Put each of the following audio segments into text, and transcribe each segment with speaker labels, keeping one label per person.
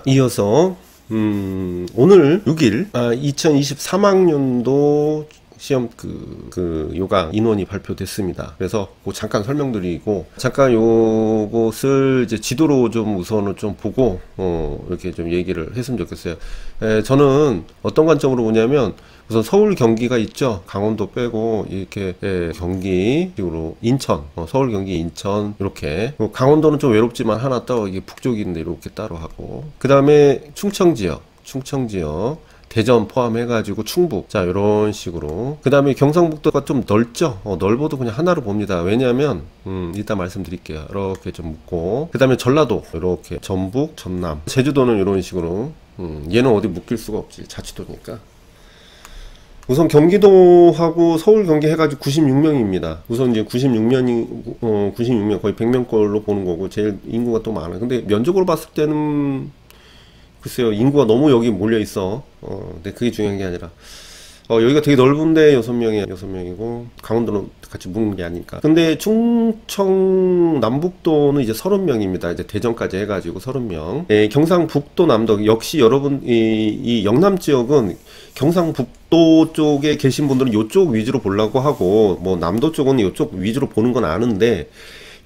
Speaker 1: 이어서 오늘 6일 2023학년도 시험 요강 인원이 발표됐습니다. 그래서 잠깐 설명드리고, 잠깐 요것을 이제 지도로 좀 우선은 좀 보고 이렇게 좀 얘기를 했으면 좋겠어요. 저는 어떤 관점으로 보냐면, 우선 서울 경기가 있죠. 강원도 빼고 이렇게 경기식으로 인천, 서울 경기 인천 이렇게. 강원도는 좀 외롭지만 하나 따로 이게 북쪽인데 이렇게 따로 하고, 그 다음에 충청 지역 대전 포함해가지고 충북, 자 이런 식으로. 그 다음에 경상북도가 좀 넓죠. 넓어도 그냥 하나로 봅니다. 왜냐하면 이따 말씀드릴게요. 이렇게 좀 묶고, 그 다음에 전라도 이렇게 전북, 전남, 제주도는 이런 식으로. 얘는 어디 묶일 수가 없지, 자치도니까. 우선 경기도하고 서울 경기 해가지고 96명입니다. 우선 이제 96명 거의 100명꼴로 보는 거고, 제일 인구가 또 많아요. 근데 면적으로 봤을 때는 글쎄요, 인구가 너무 여기 몰려 있어. 근데 그게 중요한 게 아니라, 여기가 되게 넓은데 6명이고, 강원도는 같이 묶는 게 아니니까. 근데 충청 남북도는 이제 30명입니다. 이제 대전까지 해가지고 30명. 경상북도 남도, 역시 여러분, 이 영남 지역은 경상북도 쪽에 계신 분들은 이쪽 위주로 보려고 하고, 뭐 남도 쪽은 이쪽 위주로 보는 건 아는데,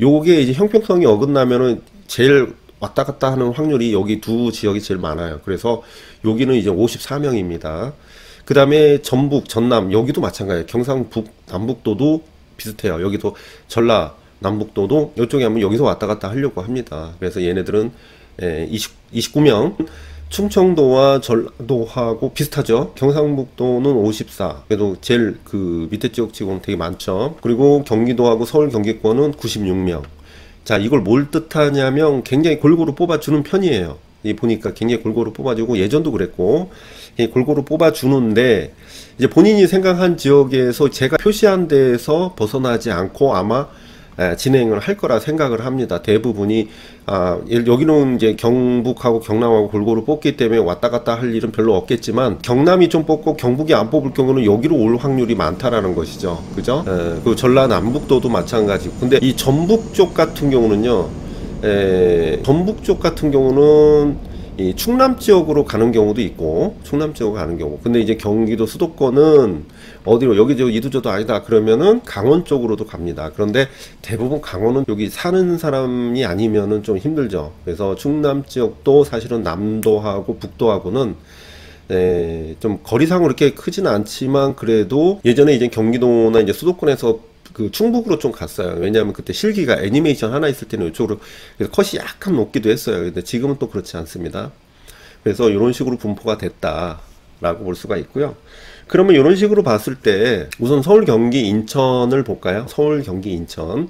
Speaker 1: 요게 이제 형평성이 어긋나면은 제일 왔다 갔다 하는 확률이 여기 두 지역이 제일 많아요. 그래서 여기는 이제 54명입니다. 그 다음에 전북, 전남, 여기도 마찬가지예요. 경상북, 남북도도 비슷해요. 여기도 전라, 남북도도 이쪽에 하면 여기서 왔다 갔다 하려고 합니다. 그래서 얘네들은 29명. 충청도와 전라도하고 비슷하죠. 경상북도는 54. 그래도 제일 그 밑에 지역 치고는 되게 많죠. 그리고 경기도하고 서울 경기권은 96명. 자, 이걸 뭘 뜻하냐면 굉장히 골고루 뽑아주는 편이에요. 보니까 굉장히 골고루 뽑아주고, 예전도 그랬고 골고루 뽑아주는데, 이제 본인이 생각한 지역에서 제가 표시한 데에서 벗어나지 않고 아마 진행을 할 거라 생각을 합니다. 대부분이. 여기는 이제 경북하고 경남하고 골고루 뽑기 때문에 왔다 갔다 할 일은 별로 없겠지만, 경남이 좀 뽑고 경북이 안 뽑을 경우는 여기로 올 확률이 많다라는 것이죠. 그죠? 그리고 전라 남북도도 마찬가지고. 근데 이 전북 쪽 같은 경우는요, 이 충남 지역으로 가는 경우도 있고, 근데 이제 경기도 수도권은 어디로, 여기 저 이도저도 아니다 그러면은 강원 쪽으로도 갑니다. 그런데 대부분 강원은 여기 사는 사람이 아니면은 좀 힘들죠. 그래서 충남 지역도 사실은 남도하고 북도하고는 좀 거리상으로 이렇게 크진 않지만, 그래도 예전에 이제 경기도나 이제 수도권에서 그 충북으로 좀 갔어요. 왜냐하면 그때 실기가 애니메이션 하나 있을 때는 이쪽으로, 그래서 컷이 약간 높기도 했어요. 근데 지금은 또 그렇지 않습니다. 그래서 이런 식으로 분포가 됐다라고 볼 수가 있고요. 그러면 이런 식으로 봤을 때 우선 서울, 경기, 인천을 볼까요? 서울, 경기, 인천.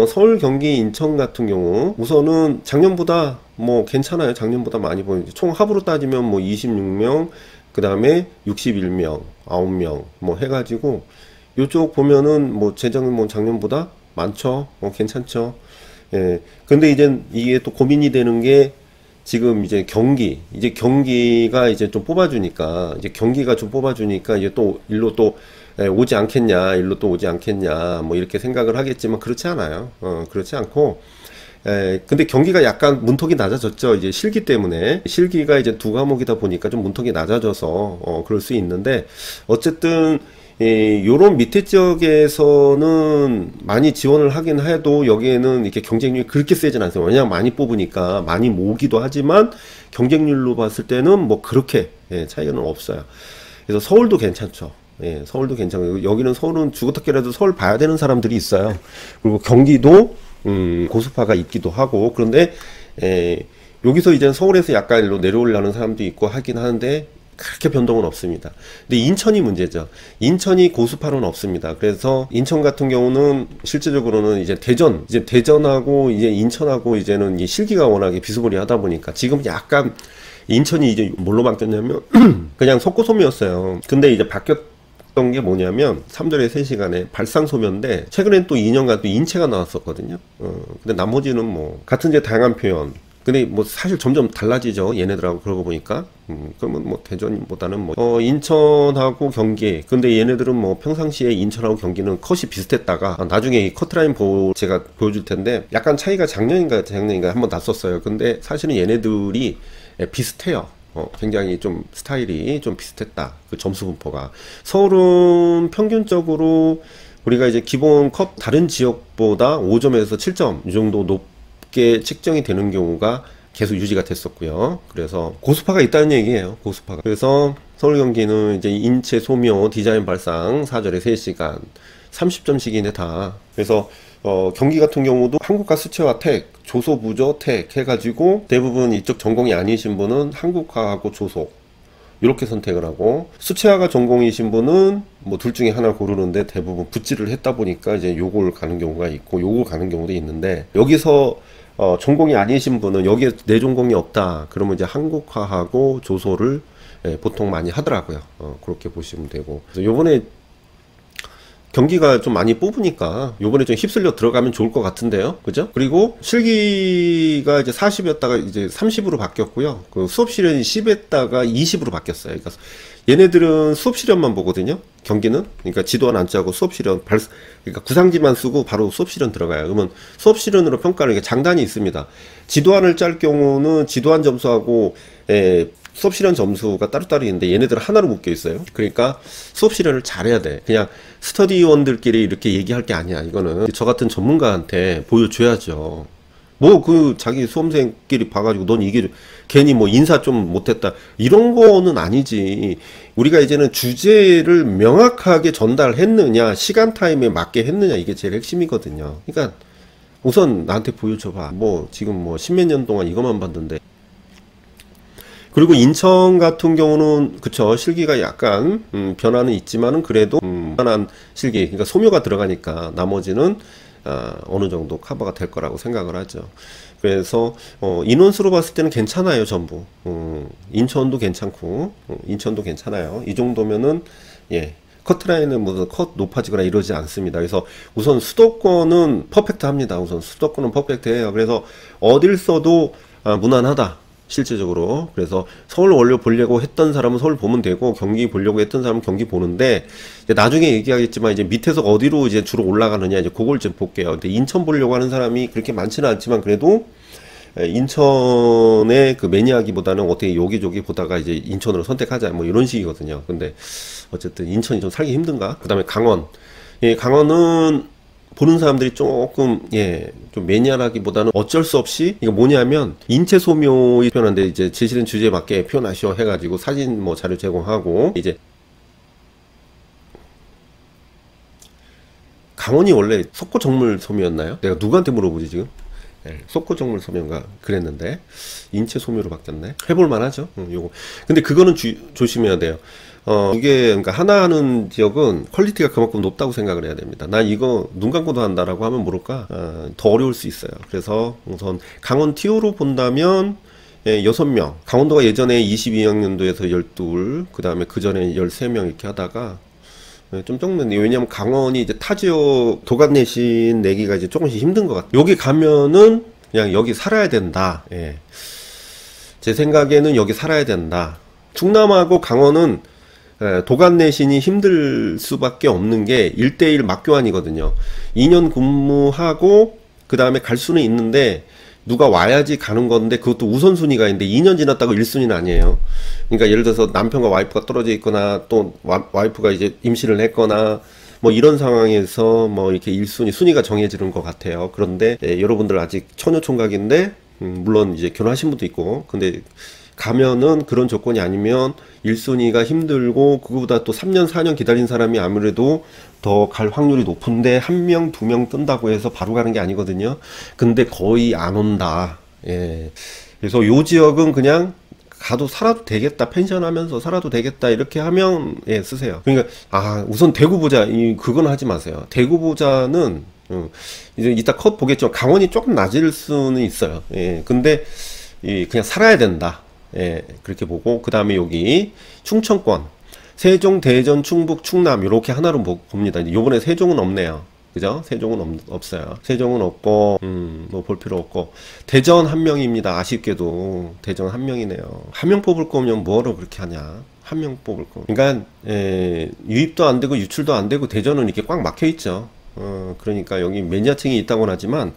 Speaker 1: 서울, 경기, 인천 같은 경우 우선은 작년보다 뭐 괜찮아요. 작년보다 많이 보이죠. 총 합으로 따지면 뭐 26명, 그 다음에 61명, 9명 뭐 해가지고, 요쪽 보면은 뭐 재정은 뭐 작년보다 많죠. 괜찮죠. 근데 이제 이게 또 고민이 되는 게, 지금 이제 경기가 이제 좀 뽑아주니까, 이제 또 일로 또 오지 않겠냐, 뭐 이렇게 생각을 하겠지만 그렇지 않아요. 그렇지 않고, 근데 경기가 약간 문턱이 낮아졌죠. 이제 실기 때문에. 실기가 이제 두 과목이다 보니까 좀 문턱이 낮아져서 그럴 수 있는데, 어쨌든 요런 밑에 지역에서는 많이 지원을 하긴 해도 여기에는 이렇게 경쟁률이 그렇게 세진 않습니다. 왜냐하면 많이 뽑으니까 많이 모으기도 하지만, 경쟁률로 봤을 때는 뭐 그렇게 차이는 없어요. 그래서 서울도 괜찮죠. 서울도 괜찮고, 서울은 죽어떻게라도 서울 봐야 되는 사람들이 있어요. 그리고 경기도 고수파가 있기도 하고. 그런데 여기서 이제 서울에서 약간 일로 내려오려는 사람도 있고 하긴 하는데, 그렇게 변동은 없습니다. 근데 인천이 문제죠. 인천이 고수파로는 없습니다. 그래서 인천 같은 경우는 실제적으로는 이제 대전하고 이제 인천하고 이제는 이 실기가 워낙에 비스무리하다 보니까, 지금 약간 인천이 이제 뭘로 바뀌었냐면 그냥 속고소미였어요. 근데 이제 바뀌었던 게 뭐냐면 3절의 3시간에 발상소묘인데, 최근엔 또 2년간 또 인체가 나왔었거든요. 근데 나머지는 뭐 같은 이제 다양한 표현, 근데 뭐 사실 점점 달라지죠. 얘네들하고 그러고 보니까. 그러면 뭐 대전보다는 뭐 인천하고 경기. 근데 얘네들은 뭐 평상시에 인천하고 경기는 컷이 비슷했다가 나중에 이 커트라인 제가 보여줄 텐데 약간 차이가 작년인가 한번 났었어요. 근데 사실은 얘네들이 비슷해요. 굉장히 좀 스타일이 좀 비슷했다. 그 점수 분포가. 서울은 평균적으로 우리가 이제 기본 컵 다른 지역보다 5점에서 7점 이 정도 높게 책정이 되는 경우가 계속 유지가 됐었고요. 그래서 고스파가 있다는 얘기예요. 고스파가. 그래서 서울 경기는 이제 인체 소묘 디자인 발상 4절에 3시간 30점씩이네 다. 그래서 경기 같은 경우도 한국과 수채화 택, 조소 부조 택 해가지고 대부분 이쪽 전공이 아니신 분은 한국화하고 조소 이렇게 선택을 하고, 수채화가 전공이신 분은 뭐 둘 중에 하나 고르는데 대부분 붓질을 했다 보니까 이제 요걸 가는 경우가 있고 요걸 가는 경우도 있는데, 여기서 전공이 아니신 분은 여기에 내 전공이 없다 그러면 이제 한국화하고 조소를 보통 많이 하더라고요. 그렇게 보시면 되고. 그래서 요번에 경기가 좀 많이 뽑으니까 요번에 좀 휩쓸려 들어가면 좋을 것 같은데요. 그죠? 그리고 실기가 이제 40이었다가 이제 30으로 바뀌었고요. 그 수업 시련이 10에다가 20으로 바뀌었어요. 그러니까 얘네들은 수업 시련만 보거든요. 경기는. 그러니까 지도안 안 짜고 수업 시련 그러니까 구상지만 쓰고 바로 수업 시련 들어가요. 그러면 수업 시련으로 평가를 장단이 있습니다. 지도안을 짤 경우는 지도안 점수하고 수업 실현 점수가 따로따로 있는데 얘네들은 하나로 묶여 있어요. 그러니까 수업 실현을 잘해야 돼. 그냥 스터디원들끼리 이렇게 얘기할 게 아니야. 이거는 저 같은 전문가한테 보여줘야죠. 뭐 그 자기 수험생끼리 봐가지고 넌 이게 괜히 뭐 인사 좀 못했다 이런 거는 아니지. 우리가 이제는 주제를 명확하게 전달했느냐, 시간 타임에 맞게 했느냐, 이게 제일 핵심이거든요. 그러니까 우선 나한테 보여줘봐. 뭐 지금 뭐 십몇 년 동안 이것만 봤는데. 그리고 인천 같은 경우는 그쵸, 실기가 약간 변화는 있지만은 그래도 편한 실기, 그러니까 소묘가 들어가니까 나머지는 어느 정도 커버가 될 거라고 생각을 하죠. 그래서 인원수로 봤을 때는 괜찮아요. 전부 인천도 괜찮고 인천도 괜찮아요. 이 정도면은 커트라인은 무슨 컷 높아지거나 이러지 않습니다. 그래서 우선 수도권은 퍼펙트 합니다. 우선 수도권은 퍼펙트해요. 그래서 어딜 써도 무난하다. 실제적으로. 그래서 서울 원래 보려고 했던 사람은 서울 보면 되고, 경기 보려고 했던 사람은 경기 보는데, 이제 나중에 얘기하겠지만 이제 밑에서 어디로 이제 주로 올라가느냐, 이제 그걸 좀 볼게요. 근데 인천 보려고 하는 사람이 그렇게 많지는 않지만 그래도 인천의 그 매니아기보다는 어떻게 여기저기 보다가 이제 인천으로 선택하자 뭐 이런 식이거든요. 근데 어쨌든 인천이 좀 살기 힘든가? 그 다음에 강원. 강원은 보는 사람들이 조금 좀 매니아라기보다는 어쩔 수 없이, 이거 뭐냐면 인체 소묘 표현한데 이제 제시된 주제에 맞게 표현하시오 해가지고 사진 뭐 자료 제공하고, 이제 강원이 원래 석고정물 소묘였나요? 내가 누구한테 물어보지 지금? 석고정물 소묘인가 그랬는데 인체 소묘로 바뀌었네. 해볼만 하죠. 요거. 근데 그거는 조심해야 돼요. 이게, 그러니까 하나 하는 지역은 퀄리티가 그만큼 높다고 생각을 해야 됩니다. 난 이거 눈 감고도 한다라고 하면 모를까? 더 어려울 수 있어요. 그래서 우선 강원 TO로 본다면 6명. 강원도가 예전에 22학년도에서 12, 그 다음에 그 전에 13명 이렇게 하다가 좀 적는데, 왜냐면 강원이 이제 타 지역 도감 내신 내기가 이제 조금씩 힘든 것 같아요. 여기 가면은 그냥 여기 살아야 된다. 제 생각에는 여기 살아야 된다. 충남하고 강원은 도감 내신이 힘들 수밖에 없는 게 1대1 막교환이거든요. 2년 근무하고 그 다음에 갈 수는 있는데 누가 와야지 가는 건데, 그것도 우선순위가 있는데 2년 지났다고 1순위는 아니에요. 그러니까 예를 들어서 남편과 와이프가 떨어져 있거나 또 와이프가 이제 임신을 했거나 뭐 이런 상황에서 뭐 이렇게 1순위 순위가 정해지는 것 같아요. 그런데 여러분들 아직 처녀총각인데 물론 이제 결혼하신 분도 있고, 근데 가면은 그런 조건이 아니면 1순위가 힘들고, 그거보다 또 3년 4년 기다린 사람이 아무래도 더 갈 확률이 높은데 1명 2명 뜬다고 해서 바로 가는 게 아니거든요. 근데 거의 안 온다. 그래서 요 지역은 그냥 가도 살아도 되겠다, 펜션 하면서 살아도 되겠다 이렇게 하면 쓰세요. 그러니까 우선 대구 보자 그건 하지 마세요. 대구 보자는 이제 이따 컷 보겠지만 강원이 조금 낮을 수는 있어요. 근데 그냥 살아야 된다. 그렇게 보고, 그 다음에 여기 충청권 세종, 대전, 충북, 충남 이렇게 하나로 봅니다. 이번에 세종은 없네요. 그죠? 세종은 없어요. 세종은 없고, 뭐 볼 필요 없고. 대전 한 명입니다. 아쉽게도. 대전 한 명이네요. 한 명 뽑을 거면 뭐하러 그렇게 하냐? 한 명 뽑을 거. 그러니까, 유입도 안 되고 유출도 안 되고 대전은 이렇게 꽉 막혀 있죠. 그러니까 여기 매니아층이 있다고는 하지만,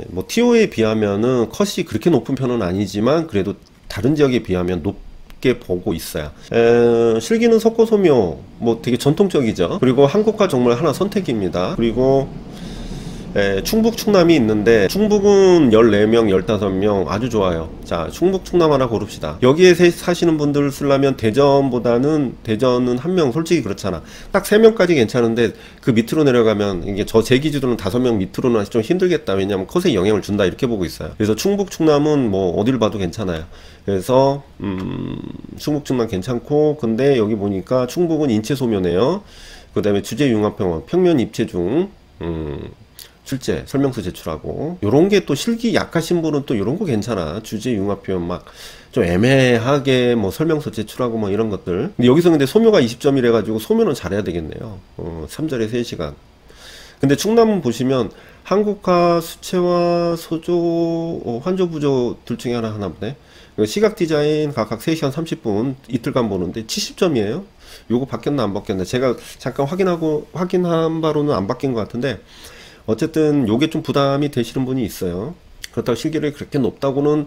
Speaker 1: 뭐, TO에 비하면은 컷이 그렇게 높은 편은 아니지만, 그래도 다른 지역에 비하면 높게 보고 있어요. 실기는 석고소묘, 뭐 되게 전통적이죠. 그리고 한국화 정말 하나 선택입니다. 그리고 충북 충남이 있는데 충북은 14명 15명 아주 좋아요. 자, 충북 충남 하나 고릅시다. 여기에 사시는 분들 쓰려면 대전은 한 명 솔직히 그렇잖아. 딱 3명까지 괜찮은데 그 밑으로 내려가면 이게 제 기준으로는 5명 밑으로는 좀 힘들겠다. 왜냐면 컷에 영향을 준다 이렇게 보고 있어요. 그래서 충북 충남은 뭐 어딜 봐도 괜찮아요. 그래서 충북 충남 괜찮고, 근데 여기 보니까 충북은 인체 소묘네요. 그 다음에 주제 융합병원 평면 입체 중 실제 설명서 제출하고, 요런 게 또 실기 약하신 분은 또 요런 거 괜찮아. 주제 융합 표현 막 좀 애매하게 뭐 설명서 제출하고 뭐 이런 것들. 근데 여기서 근데 소묘가 20점이래 가지고 소묘는 잘해야 되겠네요. 3절에 3시간. 근데 충남 보시면 한국화, 수채화, 소조, 환조 부조 둘 중에 하나 보네. 시각 디자인 각각 3시간 30분 이틀간 보는데 70점이에요. 요거 바뀌었나 안 바뀌었나? 제가 잠깐 확인한 바로는 안 바뀐 것 같은데, 어쨌든 요게 좀 부담이 되시는 분이 있어요. 그렇다고 실기력이 그렇게 높다고는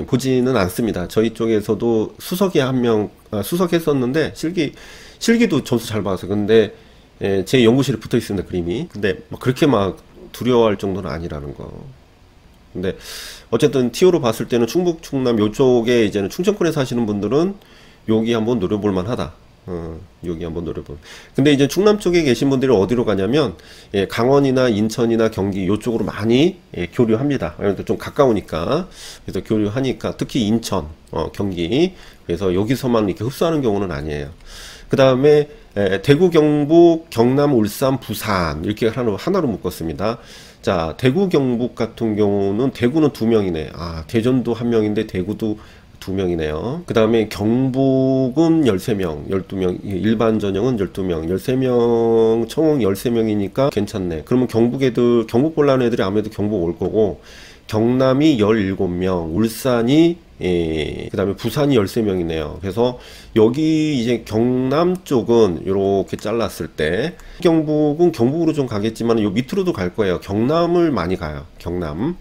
Speaker 1: 보지는 않습니다. 저희 쪽에서도 수석이 수석했었는데 실기도 점수 잘 받았어요. 근데 제 연구실에 붙어 있습니다, 그림이. 근데 뭐 그렇게 막 두려워할 정도는 아니라는 거. 근데 어쨌든 TO로 봤을 때는 충북 충남 요쪽에 이제는 충청권에 사시는 분들은 여기 한번 노려볼 만하다. 여기 한번 노려볼. 근데 이제 충남 쪽에 계신 분들이 어디로 가냐면, 강원이나 인천이나 경기 요쪽으로 많이 교류합니다. 그래서 좀 가까우니까. 그래서 교류하니까 특히 인천, 경기. 그래서 여기서만 이렇게 흡수하는 경우는 아니에요. 그 다음에 대구, 경북, 경남, 울산, 부산 이렇게 하나로 묶었습니다. 자, 대구, 경북 같은 경우는 대구는 2명이네. 아, 대전도 1명인데 대구도 2명이네요. 그 다음에 경북은 13명, 12명, 일반 전형은 12명, 13명, 청홍 13명이니까 괜찮네. 그러면 경북 볼라는 애들이 아무래도 경북 올 거고, 경남이 17명, 울산이, 그 다음에 부산이 13명이네요. 그래서 여기 이제 경남 쪽은 이렇게 잘랐을 때, 경북은 경북으로 좀 가겠지만 요 밑으로도 갈 거예요. 경남을 많이 가요. 경남.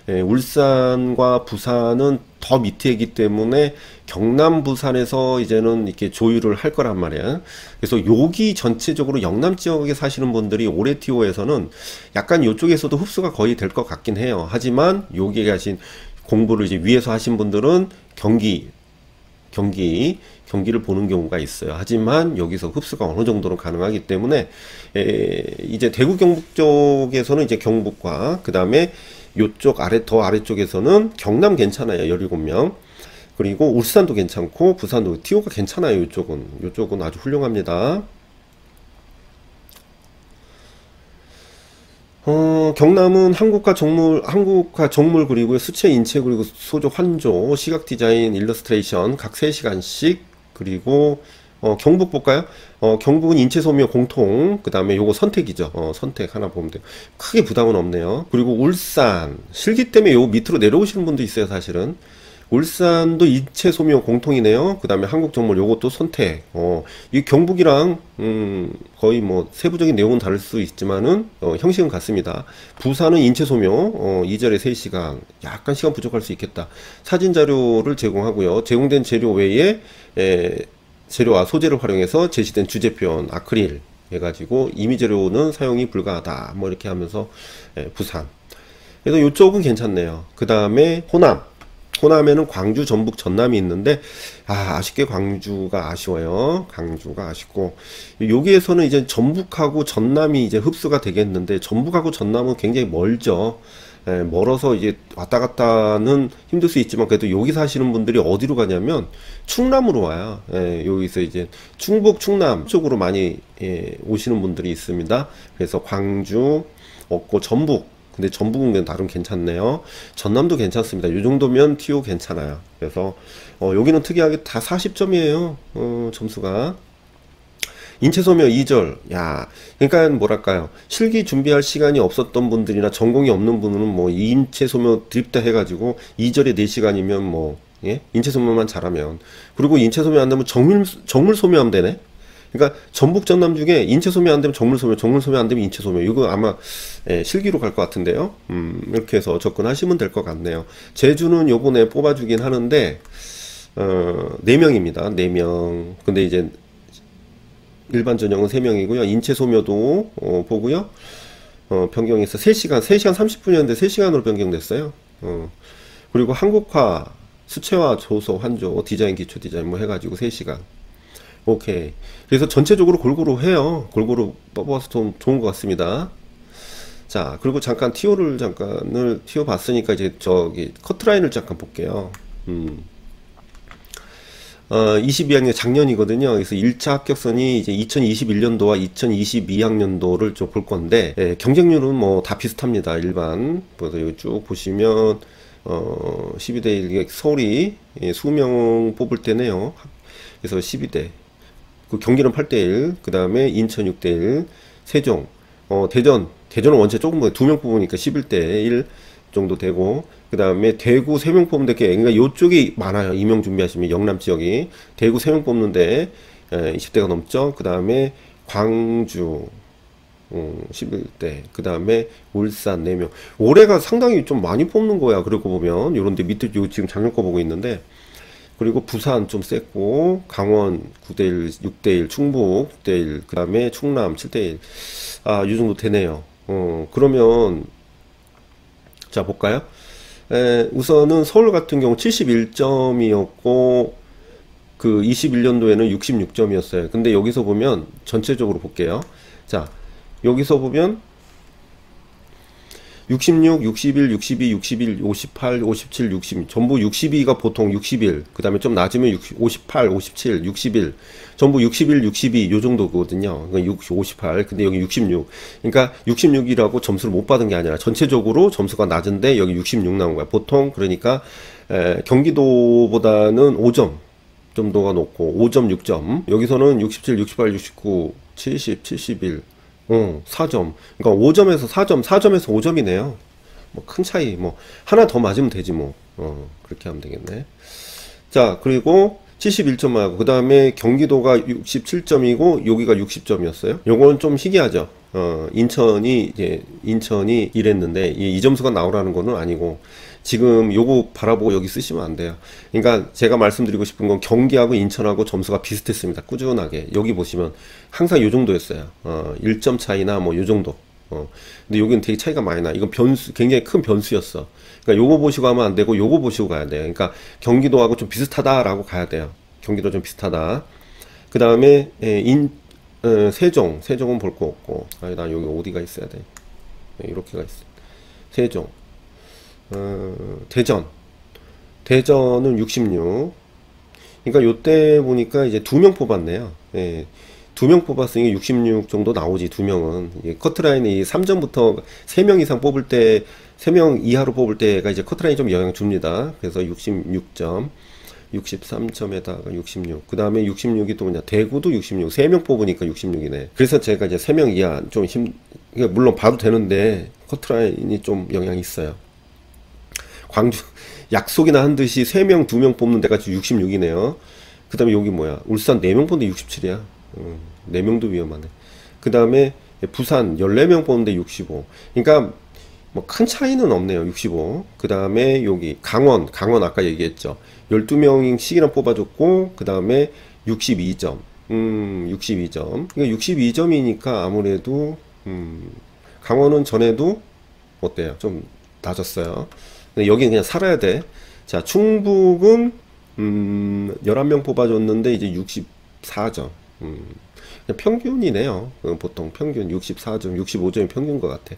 Speaker 1: 울산과 부산은 더 밑에이기 때문에 경남, 부산에서 이제는 이렇게 조율을 할 거란 말이야. 그래서 여기 전체적으로 영남 지역에 사시는 분들이 올해 TO에서는 약간 이쪽에서도 흡수가 거의 될 것 같긴 해요. 하지만 여기에 가신 공부를 이제 위에서 하신 분들은 경기를 보는 경우가 있어요. 하지만 여기서 흡수가 어느 정도는 가능하기 때문에 이제 대구 경북 쪽에서는 이제 경북과 그 다음에 요쪽 더 아래쪽에서는 경남 괜찮아요. 17명. 그리고 울산도 괜찮고 부산도 TO가 괜찮아요. 요쪽은 아주 훌륭합니다. 경남은 한국화 정물 그리고 수채 인체 그리고 소조 환조 시각 디자인 일러스트레이션 각 3시간씩. 그리고 경북 볼까요? 경북은 인체 소묘 공통, 그 다음에 요거 선택이죠. 선택 하나 보면 돼요. 크게 부담은 없네요. 그리고 울산, 실기 때문에 요 밑으로 내려오시는 분도 있어요, 사실은. 울산도 인체 소묘 공통이네요. 그 다음에 한국 정물 요것도 선택. 이 경북이랑, 거의 뭐 세부적인 내용은 다를 수 있지만은, 형식은 같습니다. 부산은 인체 소묘, 2절에 3시간. 약간 시간 부족할 수 있겠다. 사진 자료를 제공하고요. 제공된 재료 외에, 재료와 소재를 활용해서 제시된 주제 표현, 아크릴 해가지고 이미 재료는 사용이 불가하다. 뭐 이렇게 하면서 부산. 그래서 이쪽은 괜찮네요. 그 다음에 호남에는 광주, 전북, 전남이 있는데 아쉽게 광주가 아쉬워요. 광주가 아쉽고 여기에서는 이제 전북하고 전남이 이제 흡수가 되겠는데 전북하고 전남은 굉장히 멀죠. 멀어서 이제 왔다 갔다는 힘들 수 있지만 그래도 여기 사시는 분들이 어디로 가냐면 충남으로 와요. 여기서 이제 충북, 충남 쪽으로 많이 오시는 분들이 있습니다. 그래서 광주 없고 전북. 근데 전북은 나름 괜찮네요. 전남도 괜찮습니다. 이 정도면 TO 괜찮아요. 그래서 여기는 특이하게 다 40점이에요. 점수가. 인체 소묘 2절. 야, 그러니까 뭐랄까요. 실기 준비할 시간이 없었던 분들이나 전공이 없는 분은 뭐 인체 소묘 드립다 해가지고 2절에 4시간이면 뭐, 예? 인체 소묘만 잘하면. 그리고 인체 소묘 안 되면 정물 소묘하면 되네? 그러니까 전북 전남 중에 인체 소묘 안 되면 정물 소묘, 정물 소묘 안 되면 인체 소묘. 이거 아마 예, 실기로 갈 것 같은데요. 이렇게 해서 접근하시면 될 것 같네요. 제주는 요번에 뽑아주긴 하는데 4명입니다. 4명. 근데 이제 일반 전형은 3명이고요. 인체 소묘도 보고요. 변경해서 3시간 30분이었는데 3시간으로 변경됐어요. 그리고 한국화, 수채화, 조소, 환조, 디자인, 기초 디자인 뭐 해가지고 3시간. 오케이. 그래서 전체적으로 골고루 해요. 골고루 뽑아서 좀 좋은 것 같습니다. 자, 그리고 잠깐 티오를 티오 봤으니까 이제 저기 커트라인을 잠깐 볼게요. 22학년 작년이거든요. 그래서 1차 합격선이 이제 2021년도와 2022학년도를 좀 볼 건데, 예, 경쟁률은 뭐 다 비슷합니다. 일반. 그래서 여기 쭉 보시면, 12대 1, 서울이 예, 수명 뽑을 때네요. 그래서 12대. 그 경기는 8대 1, 그 다음에 인천 6대 1, 세종, 대전은 원체 조금 더 2명 뽑으니까 11대 1 정도 되고, 그 다음에 대구 3명 뽑는데, 그러니까 요쪽이 많아요. 임용 준비하시면 영남 지역이. 대구 3명 뽑는데, 20대가 넘죠. 그 다음에 광주, 11대. 그 다음에 울산 4명. 올해가 상당히 좀 많이 뽑는 거야. 그러고 보면. 요런데 밑에 지금 작년 거 보고 있는데, 그리고 부산 좀 셌고, 강원 9대1, 6대1, 충북 6대1, 그 다음에 충남 7대1. 아, 이 정도 되네요. 그러면, 자, 볼까요? 우선은 서울 같은 경우 71점이었고, 그 21년도에는 66점이었어요. 근데 여기서 보면, 전체적으로 볼게요. 자, 여기서 보면, 66, 61, 62, 61, 58, 57, 60 전부 62가 보통 61, 그 다음에 좀 낮으면 58, 57, 61 전부 61, 62 요 정도거든요. 그러니까 58 근데 여기 66, 그러니까 66이라고 점수를 못 받은 게 아니라 전체적으로 점수가 낮은데 여기 66 나온 거야 보통. 그러니까 경기도보다는 5점 정도가 높고 5점, 6점. 여기서는 67, 68, 69, 70, 71 4점. 그러니까 5점에서 4점, 4점에서 5점이네요. 뭐 큰 차이, 뭐 하나 더 맞으면 되지 뭐. 그렇게 하면 되겠네. 자, 그리고 71점 하고 그 다음에 경기도가 67점이고 여기가 60점이었어요. 요거는 좀 희귀하죠. 인천이 이랬는데 이 점수가 나오라는 거는 아니고 지금 요거 바라보고 여기 쓰시면 안 돼요. 그러니까 제가 말씀드리고 싶은 건 경기하고 인천하고 점수가 비슷했습니다. 꾸준하게. 여기 보시면 항상 요 정도였어요. 1점 차이나 뭐 요 정도. 근데 여기는 되게 차이가 많이 나. 이건 굉장히 큰 변수였어. 그러니까 요거 보시고 하면 안 되고 요거 보시고 가야 돼요. 그러니까 경기도하고 좀 비슷하다라고 가야 돼요. 경기도 좀 비슷하다. 그 다음에 세종은 볼 거 없고. 아니, 나 여기 어디가 있어야 돼. 이렇게가 있어. 세종. 대전은 66. 그러니까 요때 보니까 이제 2명 뽑았네요. 예. 2명 뽑았으니 66 정도 나오지. 2명은 커트라인이 3점부터 3명 이상 뽑을 때, 3명 이하로 뽑을 때가 이제 커트라인이 좀 영향 줍니다. 그래서 66점, 63점에다가 66. 그 다음에 66이 또 뭐냐, 대구도 66. 3명 뽑으니까 66이네. 그래서 제가 이제 3명 이하 좀 물론 봐도 되는데 커트라인이 좀 영향이 있어요. 광주, 약속이나 한 듯이 3명, 2명 뽑는 데가 66이네요. 그 다음에 여기 뭐야, 울산 4명 뽑는데 67이야. 4명도 위험하네. 그 다음에 부산 14명 뽑는데 65. 그러니까 뭐 큰 차이는 없네요. 65. 그 다음에 여기 강원 아까 얘기했죠. 12명씩이나 뽑아줬고, 그 다음에 62점. 62점. 그러니까 62점이니까 아무래도 강원은 전에도 어때요? 좀 낮았어요. 근데 여기는 그냥 살아야 돼. 자, 충북은 11명 뽑아줬는데 이제 64점. 그냥 평균이네요. 보통 평균 64점, 65점이 평균인 것 같아.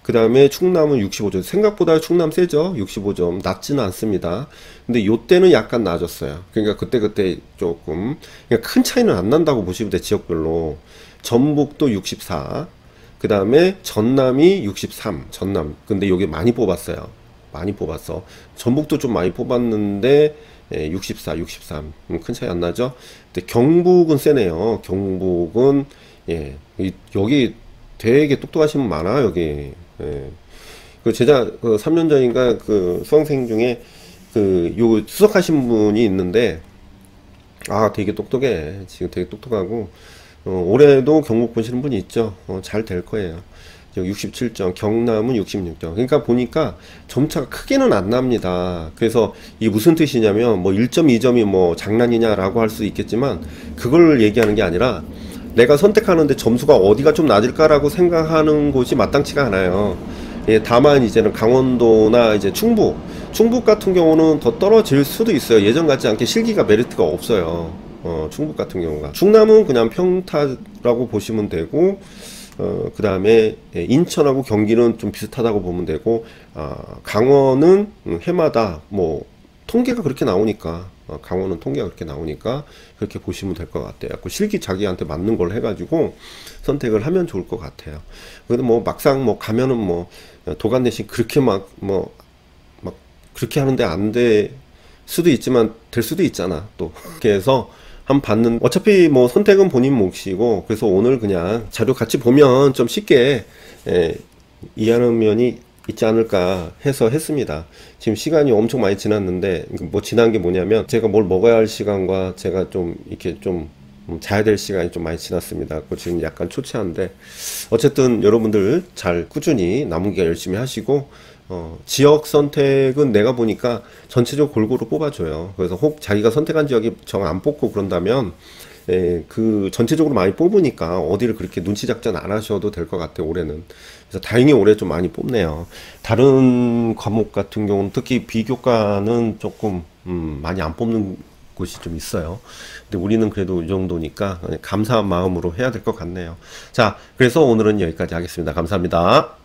Speaker 1: 그 다음에 충남은 65점. 생각보다 충남 세죠? 65점. 낮지는 않습니다. 근데 요때는 약간 낮았어요. 그러니까 그때 조금. 그러니까 큰 차이는 안 난다고 보시면 돼, 지역별로. 전북도 64. 그 다음에 전남이 63. 전남. 근데 여기 많이 뽑았어요. 많이 뽑았어. 전북도 좀 많이 뽑았는데, 64, 63. 큰 차이 안 나죠? 근데 경북은 세네요. 경북은, 예, 여기 되게 똑똑하신 분 많아, 여기. 예. 그 제자, 3년 전인가 그 수강생 중에 요 수석하신 분이 있는데, 아, 되게 똑똑해. 지금 되게 똑똑하고, 올해도 경북 보시는 분이 있죠. 잘 될 거예요. 67점, 경남은 66점. 그러니까 보니까 점차가 크게는 안 납니다. 그래서 이게 무슨 뜻이냐면 뭐 1.2점이 뭐 장난이냐라고 할 수 있겠지만 그걸 얘기하는 게 아니라 내가 선택하는데 점수가 어디가 좀 낮을까라고 생각하는 곳이 마땅치가 않아요. 예, 다만 이제는 강원도나 이제 충북 같은 경우는 더 떨어질 수도 있어요. 예전 같지 않게 실기가 메리트가 없어요. 충북 같은 경우가. 충남은 그냥 평타라고 보시면 되고, 그 다음에 인천하고 경기는 좀 비슷하다고 보면 되고, 강원은 해마다 뭐 통계가 그렇게 나오니까, 강원은 통계가 그렇게 나오니까 그렇게 보시면 될 것 같아요. 그 실기 자기한테 맞는 걸 해가지고 선택을 하면 좋을 것 같아요. 그래도 뭐 막상 뭐 가면은 뭐 도관 내신 그렇게 막 그렇게 하는데 안 될 수도 있지만 될 수도 있잖아 또. 그래서 한번 봤는, 어차피 뭐 선택은 본인 몫이고, 그래서 오늘 그냥 자료 같이 보면 좀 쉽게 이해하는 면이 있지 않을까 해서 했습니다. 지금 시간이 엄청 많이 지났는데, 뭐 지난 게 뭐냐면 제가 뭘 먹어야 할 시간과 제가 좀 이렇게 좀 자야 될 시간이 좀 많이 지났습니다. 지금 약간 초췌한데, 어쨌든 여러분들 잘 꾸준히 남은기가 열심히 하시고, 지역 선택은 내가 보니까 전체적으로 골고루 뽑아줘요. 그래서 혹 자기가 선택한 지역이 정 안 뽑고 그런다면, 그 전체적으로 많이 뽑으니까 어디를 그렇게 눈치 작전 안 하셔도 될 것 같아요, 올해는. 그래서 다행히 올해 좀 많이 뽑네요. 다른 과목 같은 경우는 특히 비교과는 조금 많이 안 뽑는 곳이 좀 있어요. 근데 우리는 그래도 이 정도니까 감사한 마음으로 해야 될 것 같네요. 자, 그래서 오늘은 여기까지 하겠습니다. 감사합니다.